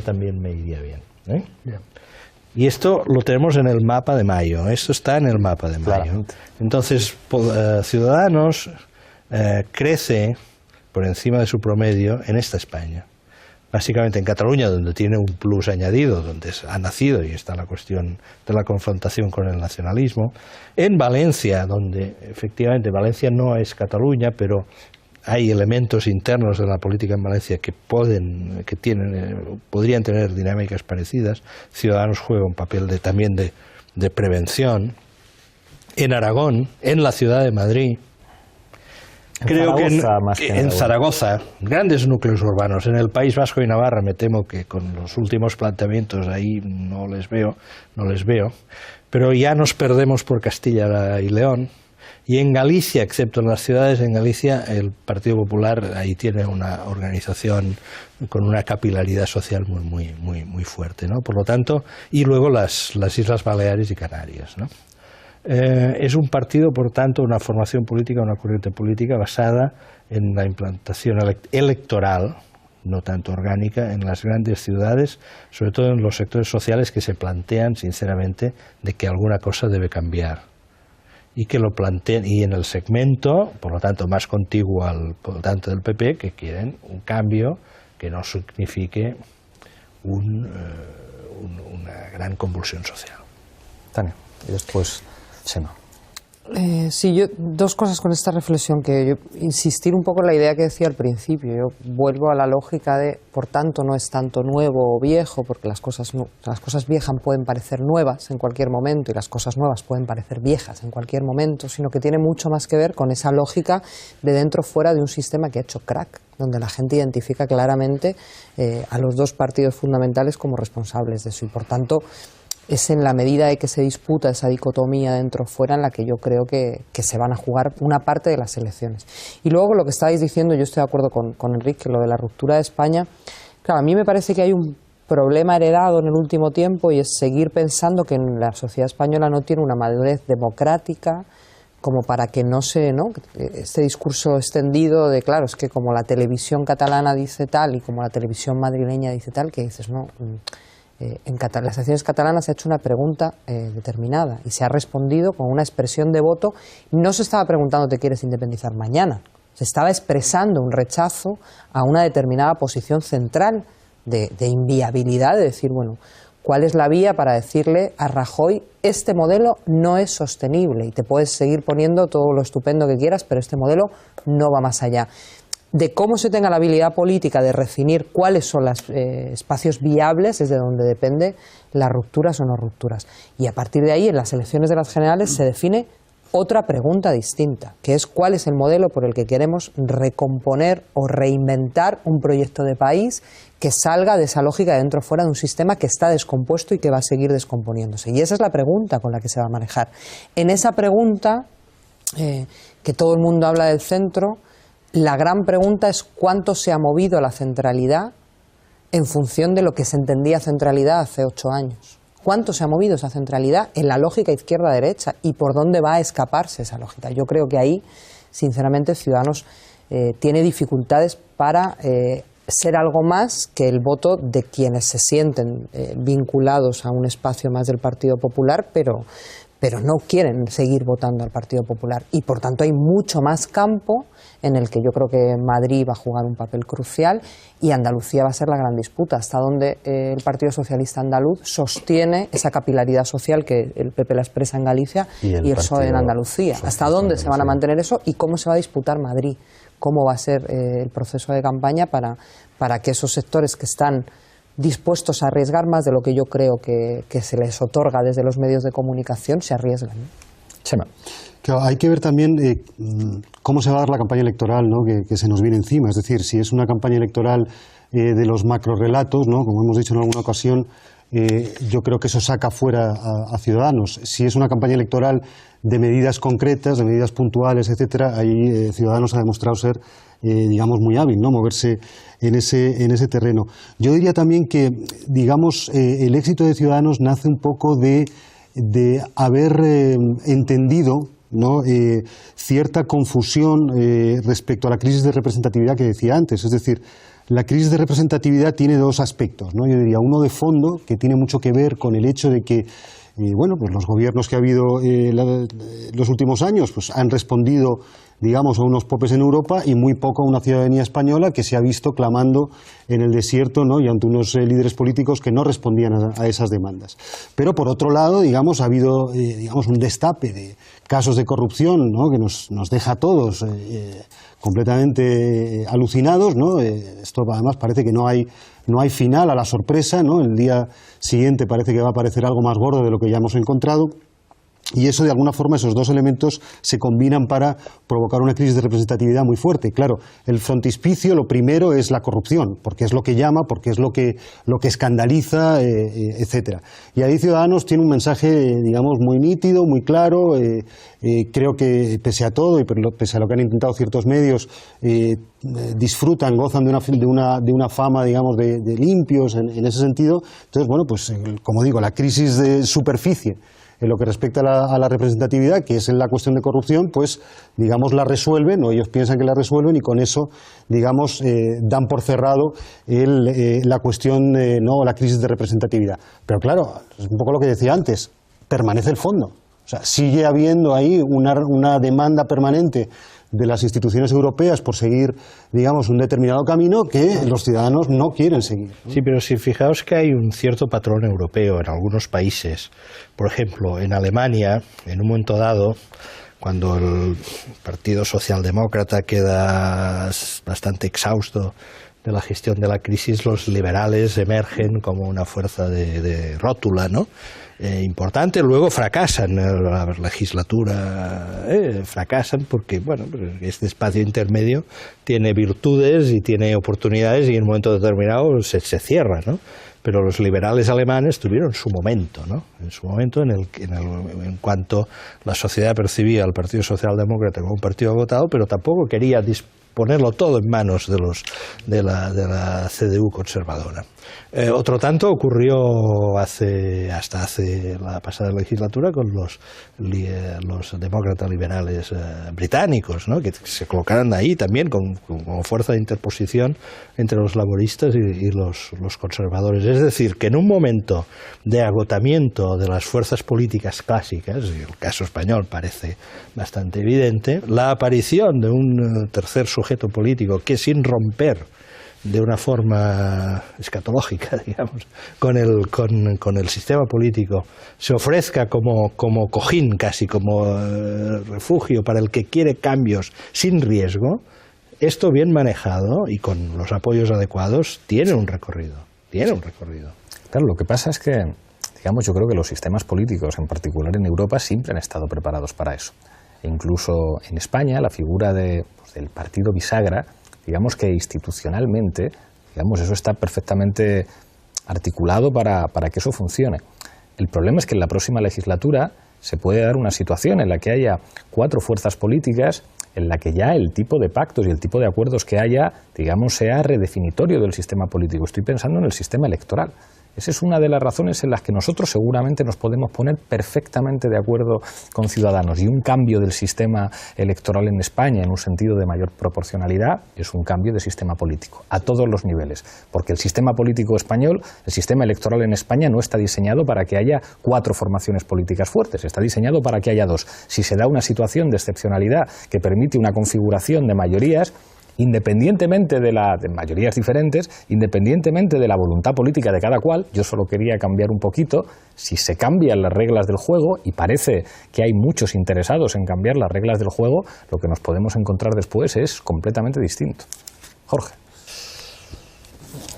también me iría bien. Y esto lo tenemos en el mapa de mayo, esto está en el mapa de mayo. Claramente. Entonces, Ciudadanos crece por encima de su promedio en esta España. Básicamente en Cataluña, donde tiene un plus añadido, donde ha nacido y está la cuestión de la confrontación con el nacionalismo. En Valencia, donde efectivamente Valencia no es Cataluña, pero hay elementos internos de la política en Valencia que podrían tener dinámicas parecidas. Ciudadanos juega un papel también de prevención. En Aragón, en la ciudad de Madrid, creo que en Zaragoza, grandes núcleos urbanos. En el País Vasco y Navarra me temo que con los últimos planteamientos ahí no les veo, pero ya nos perdemos por Castilla y León. Y en Galicia, excepto en las ciudades, en Galicia el Partido Popular ahí tiene una organización con una capilaridad social muy fuerte, ¿no? Por lo tanto, y luego las Islas Baleares y Canarias, ¿no? Es un partido, por tanto, una formación política, una corriente política basada en la implantación electoral, no tanto orgánica, en las grandes ciudades, sobre todo en los sectores sociales que se plantean sinceramente de que alguna cosa debe cambiar y que lo planteen, y en el segmento, por lo tanto más contiguo al votante del PP, que quieren un cambio que no signifique una gran convulsión social. Tania, y después Chema. Sí, yo dos cosas con esta reflexión, que yo insistir un poco en la idea que decía al principio. Yo vuelvo a la lógica de, por tanto, no es tanto nuevo o viejo, porque las cosas viejas pueden parecer nuevas en cualquier momento y las cosas nuevas pueden parecer viejas en cualquier momento, sino que tiene mucho más que ver con esa lógica de dentro fuera de un sistema que ha hecho crack, donde la gente identifica claramente a los dos partidos fundamentales como responsables de eso, y por tanto es en la medida de que se disputa esa dicotomía dentro-fuera en la que yo creo que se van a jugar una parte de las elecciones. Y luego lo que estáis diciendo, yo estoy de acuerdo con Enrique, lo de la ruptura de España. Claro, a mí me parece que hay un problema heredado en el último tiempo, y es seguir pensando que la sociedad española no tiene una madurez democrática como para que no se, ¿no? Este discurso extendido de, claro, es que como la televisión catalana dice tal y como la televisión madrileña dice tal, que dices, no... En las elecciones catalanas se ha hecho una pregunta determinada y se ha respondido con una expresión de voto. No se estaba preguntando ¿te quieres independizar mañana? Se estaba expresando un rechazo a una determinada posición central de inviabilidad, de decir, bueno, ¿cuál es la vía para decirle a Rajoy este modelo no es sostenible y te puedes seguir poniendo todo lo estupendo que quieras, pero este modelo no va más allá? De cómo se tenga la habilidad política de definir cuáles son los espacios viables es de donde depende las rupturas o no rupturas. Y a partir de ahí, en las elecciones de las generales, se define otra pregunta distinta, que es cuál es el modelo por el que queremos recomponer o reinventar un proyecto de país que salga de esa lógica de dentro o fuera de un sistema que está descompuesto y que va a seguir descomponiéndose. Y esa es la pregunta con la que se va a manejar. En esa pregunta, que todo el mundo habla del centro, la gran pregunta es cuánto se ha movido la centralidad en función de lo que se entendía centralidad hace 8 años. ¿Cuánto se ha movido esa centralidad en la lógica izquierda-derecha y por dónde va a escaparse esa lógica? Yo creo que ahí, sinceramente, Ciudadanos tiene dificultades para ser algo más que el voto de quienes se sienten vinculados a un espacio más del Partido Popular, pero no quieren seguir votando al Partido Popular. Y por tanto hay mucho más campo en el que yo creo que Madrid va a jugar un papel crucial y Andalucía va a ser la gran disputa, hasta donde el Partido Socialista Andaluz sostiene esa capilaridad social que el PP la expresa en Galicia y el PSOE en Andalucía. ¿Hasta dónde se van a mantener eso y cómo se va a disputar Madrid? ¿Cómo va a ser el proceso de campaña para que esos sectores que están dispuestos a arriesgar más de lo que yo creo que se les otorga desde los medios de comunicación se arriesgan? Chema. Claro, hay que ver también cómo se va a dar la campaña electoral, ¿no? que se nos viene encima. Es decir, si es una campaña electoral de los macrorelatos, ¿no? Como hemos dicho en alguna ocasión, yo creo que eso saca fuera a Ciudadanos. Si es una campaña electoral de medidas concretas, de medidas puntuales, etcétera, ahí Ciudadanos ha demostrado ser, digamos, muy hábil, ¿no? Moverse en ese terreno. Yo diría también que, digamos, el éxito de Ciudadanos nace un poco de haber entendido, ¿no? Cierta confusión respecto a la crisis de representatividad que decía antes. Es decir, la crisis de representatividad tiene dos aspectos, ¿no? Yo diría uno de fondo, que tiene mucho que ver con el hecho de que bueno, pues los gobiernos que ha habido los últimos años pues han respondido, digamos, a unos popes en Europa y muy poco a una ciudadanía española que se ha visto clamando en el desierto, ¿no? Y ante unos líderes políticos que no respondían a esas demandas. Pero por otro lado, digamos, ha habido digamos, un destape de casos de corrupción, ¿no? Que nos deja a todos completamente alucinados, ¿no? Esto además parece que no hay final a la sorpresa, ¿no? El día siguiente parece que va a aparecer algo más gordo de lo que ya hemos encontrado. Y eso, de alguna forma, esos dos elementos se combinan para provocar una crisis de representatividad muy fuerte. Claro, el frontispicio, lo primero es la corrupción, porque es lo que llama, porque es lo que escandaliza, etcétera. Y ahí Ciudadanos tiene un mensaje, digamos, muy nítido, muy claro. Creo que, pese a todo, y pese a lo que han intentado ciertos medios, disfrutan, gozan de una fama, digamos, de limpios en ese sentido. Entonces, bueno, pues, como digo, la crisis de superficie En lo que respecta a la representatividad, que es en la cuestión de corrupción, pues, digamos, la resuelven, o ellos piensan que la resuelven, y con eso, digamos, dan por cerrado la cuestión, no, la crisis de representatividad. Pero claro, es un poco lo que decía antes, permanece el fondo. O sea, sigue habiendo ahí una demanda permanente de las instituciones europeas por seguir, digamos, un determinado camino que los ciudadanos no quieren seguir, ¿no? Sí, pero si fijaos que hay un cierto patrón europeo en algunos países. Por ejemplo, en Alemania, en un momento dado, cuando el Partido Socialdemócrata queda bastante exhausto de la gestión de la crisis, los liberales emergen como una fuerza de rótula, ¿no? Importante, luego fracasan la legislatura, fracasan porque, bueno, este espacio intermedio tiene virtudes y tiene oportunidades y en un momento determinado se cierra, ¿no? Pero los liberales alemanes tuvieron su momento, ¿no? En su momento en cuanto la sociedad percibía al Partido Socialdemócrata como un partido agotado, pero tampoco quería ponerlo todo en manos de la CDU conservadora. Otro tanto ocurrió hasta hace la pasada legislatura con los demócratas liberales británicos, ¿no? Que se colocaron ahí también como fuerza de interposición entre los laboristas y los conservadores. Es decir, que en un momento de agotamiento de las fuerzas políticas clásicas, y el caso español parece bastante evidente, la aparición de un tercer sujeto político que, sin romper de una forma escatológica, digamos, con el sistema político, se ofrezca como cojín, casi como refugio para el que quiere cambios sin riesgo, esto bien manejado y con los apoyos adecuados tiene un recorrido. Claro, lo que pasa es que, digamos, yo creo que los sistemas políticos, en particular en Europa, siempre han estado preparados para eso. E incluso en España, la figura del partido bisagra, digamos que institucionalmente, digamos, eso está perfectamente articulado para que eso funcione. El problema es que en la próxima legislatura se puede dar una situación en la que haya 4 fuerzas políticas, en la que ya el tipo de pactos y el tipo de acuerdos que haya, digamos, sea redefinitorio del sistema político. Estoy pensando en el sistema electoral. Esa es una de las razones en las que nosotros seguramente nos podemos poner perfectamente de acuerdo con Ciudadanos. Y un cambio del sistema electoral en España en un sentido de mayor proporcionalidad es un cambio de sistema político, a todos los niveles. Porque el sistema político español, el sistema electoral en España no está diseñado para que haya 4 formaciones políticas fuertes, está diseñado para que haya 2. Si se da una situación de excepcionalidad que permite una configuración de mayorías, independientemente de mayorías diferentes, independientemente de la voluntad política de cada cual, yo solo quería cambiar un poquito, si se cambian las reglas del juego, y parece que hay muchos interesados en cambiar las reglas del juego, lo que nos podemos encontrar después es completamente distinto. Jorge.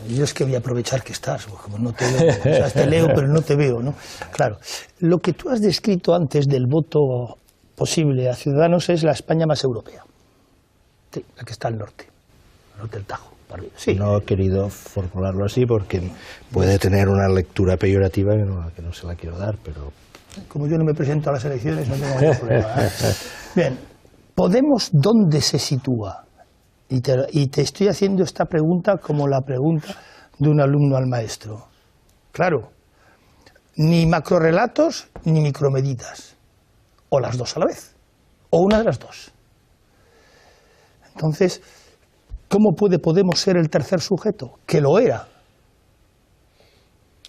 Yo es que voy a aprovechar que estás, como no te veo, o sea, te leo pero no te veo, ¿no? Claro, lo que tú has descrito antes del voto posible a Ciudadanos es la España más europea. Sí, la que está al norte del Tajo. Sí. No he querido formularlo así porque puede tener una lectura peyorativa que no se la quiero dar, pero... Como yo no me presento a las elecciones, no tengo ningún problema. Bien, ¿Podemos dónde se sitúa? Y te estoy haciendo esta pregunta como la pregunta de un alumno al maestro. Claro, ni macrorelatos ni micromeditas, o las dos a la vez, o una de las dos. Entonces, ¿cómo puede Podemos ser el tercer sujeto? Que lo era.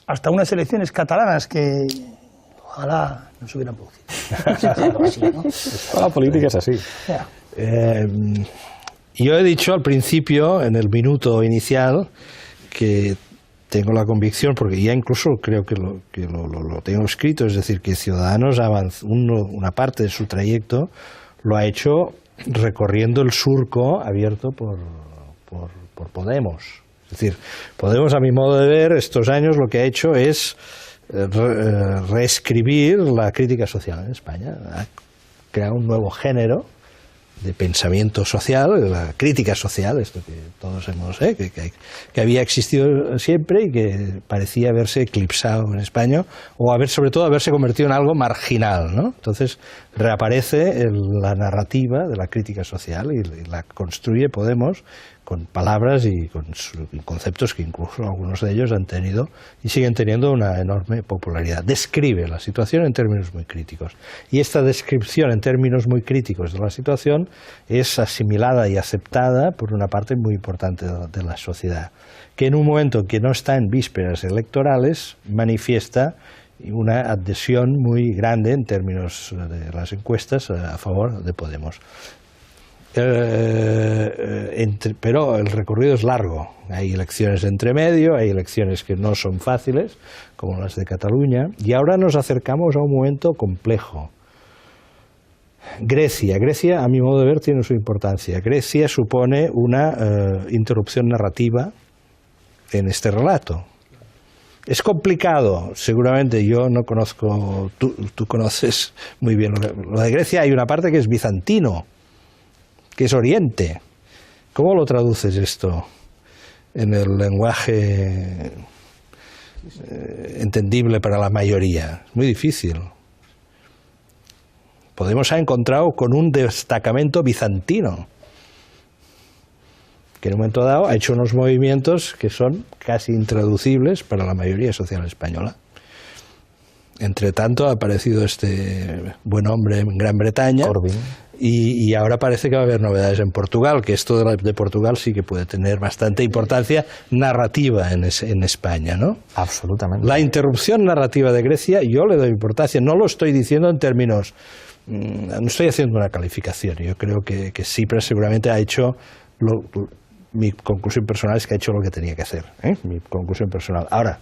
Hasta unas elecciones catalanas que ojalá no se hubieran producido. La política es así. Yo he dicho al principio, en el minuto inicial, que tengo la convicción, porque ya incluso creo que lo tengo escrito, es decir, que Ciudadanos una parte de su trayecto lo ha hecho recorriendo el surco abierto por Podemos. Es decir, Podemos, a mi modo de ver, estos años lo que ha hecho es reescribir la crítica social en España. Ha creado un nuevo género de pensamiento social, la crítica social, esto que todos hemos, que había existido siempre y que parecía haberse eclipsado en España, o sobre todo haberse convertido en algo marginal, ¿no? Entonces reaparece la narrativa de la crítica social y la construye Podemos palabras y con conceptos que incluso algunos de ellos han tenido y siguen teniendo una enorme popularidad. Describe la situación en términos muy críticos. Y esta descripción en términos muy críticos de la situación es asimilada y aceptada por una parte muy importante de la sociedad, que en un momento que no está en vísperas electorales manifiesta una adhesión muy grande en términos de las encuestas a favor de Podemos. Pero el recorrido es largo. Hay elecciones entre medio, hay elecciones que no son fáciles, como las de Cataluña, y ahora nos acercamos a un momento complejo. Grecia, a mi modo de ver, tiene su importancia. Grecia supone una interrupción narrativa en este relato. Es complicado, seguramente yo no conozco, tú conoces muy bien lo de Grecia. Hay una parte que es bizantino, que es Oriente. ¿Cómo lo traduces esto en el lenguaje entendible para la mayoría? Es muy difícil. Podemos haber encontrado con un destacamento bizantino, que en un momento dado ha hecho unos movimientos que son casi intraducibles para la mayoría social española. Entre tanto ha aparecido este buen hombre en Gran Bretaña, Corbyn. Y ahora parece que va a haber novedades en Portugal, que esto de Portugal sí que puede tener bastante importancia narrativa en España, ¿no? Absolutamente. La interrupción narrativa de Grecia yo le doy importancia, no lo estoy diciendo en términos, no estoy haciendo una calificación, yo creo que Tsipras seguramente ha hecho, mi conclusión personal es que ha hecho lo que tenía que hacer, mi conclusión personal. Ahora,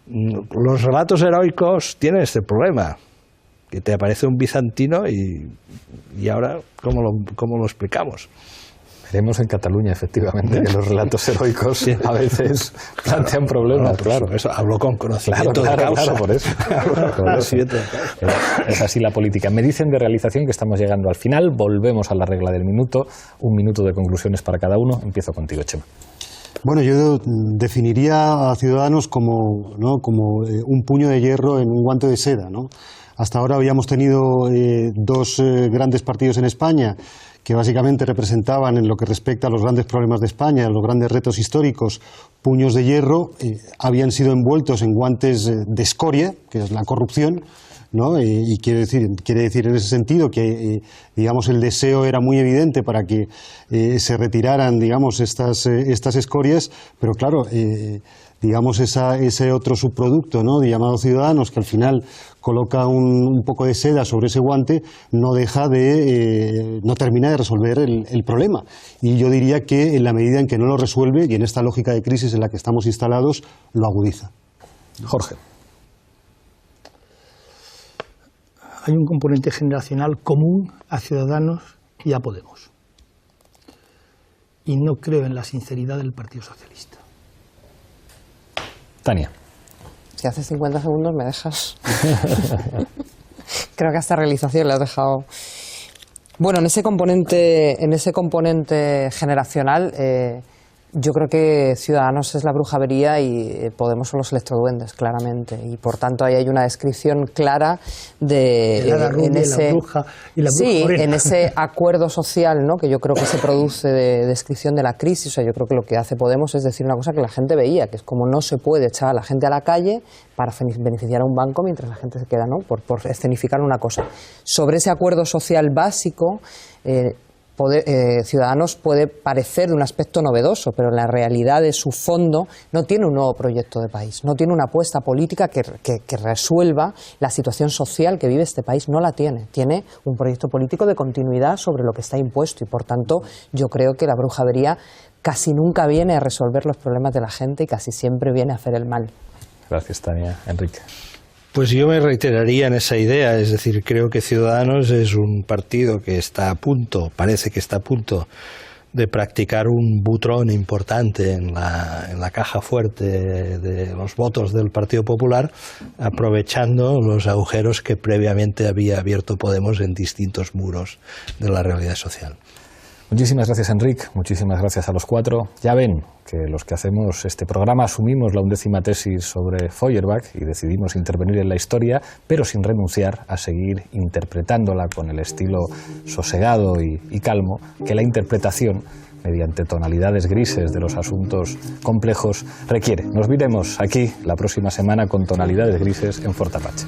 los relatos heroicos tienen este problema, que te aparece un bizantino y ahora, ¿cómo lo explicamos? Veremos en Cataluña, efectivamente, que los relatos heroicos a veces plantean problemas. No, claro, eso hablo con conocimiento de causa. Claro, por eso. Es así la política. Me dicen de realización que estamos llegando al final. Volvemos a la regla del minuto. Un minuto de conclusiones para cada uno. Empiezo contigo, Chema. Bueno, yo definiría a Ciudadanos como un puño de hierro en un guante de seda, ¿no? Hasta ahora habíamos tenido dos grandes partidos en España que básicamente representaban, en lo que respecta a los grandes problemas de España, los grandes retos históricos, puños de hierro, habían sido envueltos en guantes de escoria, que es la corrupción, ¿no? Y quiere decir en ese sentido que digamos el deseo era muy evidente para que se retiraran, digamos, estas escorias, pero claro, digamos ese otro subproducto, ¿no?, llamado Ciudadanos, que al final coloca un poco de seda sobre ese guante, no termina de resolver el problema. Y yo diría que en la medida en que no lo resuelve, y en esta lógica de crisis en la que estamos instalados, lo agudiza. Jorge. Hay un componente generacional común a Ciudadanos y a Podemos. Y no creo en la sinceridad del Partido Socialista. Tania. Si hace 50 segundos me dejas. Creo que a esta realización le has dejado. Bueno, en ese componente generacional, yo creo que Ciudadanos es la brujería y Podemos son los electroduendes, claramente. Y por tanto ahí hay una descripción clara de en ese acuerdo social, ¿no?, que yo creo que se produce de descripción de la crisis. O sea, yo creo que lo que hace Podemos es decir una cosa que la gente veía, que es como no se puede echar a la gente a la calle para beneficiar a un banco mientras la gente se queda, ¿no?, por escenificar una cosa. Sobre ese acuerdo social básico, Ciudadanos puede parecer de un aspecto novedoso, pero en la realidad de su fondo no tiene un nuevo proyecto de país, no tiene una apuesta política que resuelva la situación social que vive este país, no la tiene. Tiene un proyecto político de continuidad sobre lo que está impuesto y, por tanto, yo creo que la brujería casi nunca viene a resolver los problemas de la gente y casi siempre viene a hacer el mal. Gracias, Tania. Enrique. Pues yo me reiteraría en esa idea, es decir, creo que Ciudadanos es un partido que parece que está a punto de practicar un butrón importante en la caja fuerte de los votos del Partido Popular, aprovechando los agujeros que previamente había abierto Podemos en distintos muros de la realidad social. Muchísimas gracias, Enrique. Muchísimas gracias a los cuatro. Ya ven que los que hacemos este programa asumimos la 11ª tesis sobre Feuerbach y decidimos intervenir en la historia, pero sin renunciar a seguir interpretándola con el estilo sosegado y calmo que la interpretación mediante tonalidades grises de los asuntos complejos requiere. Nos veremos aquí la próxima semana con tonalidades grises en Fort Apache.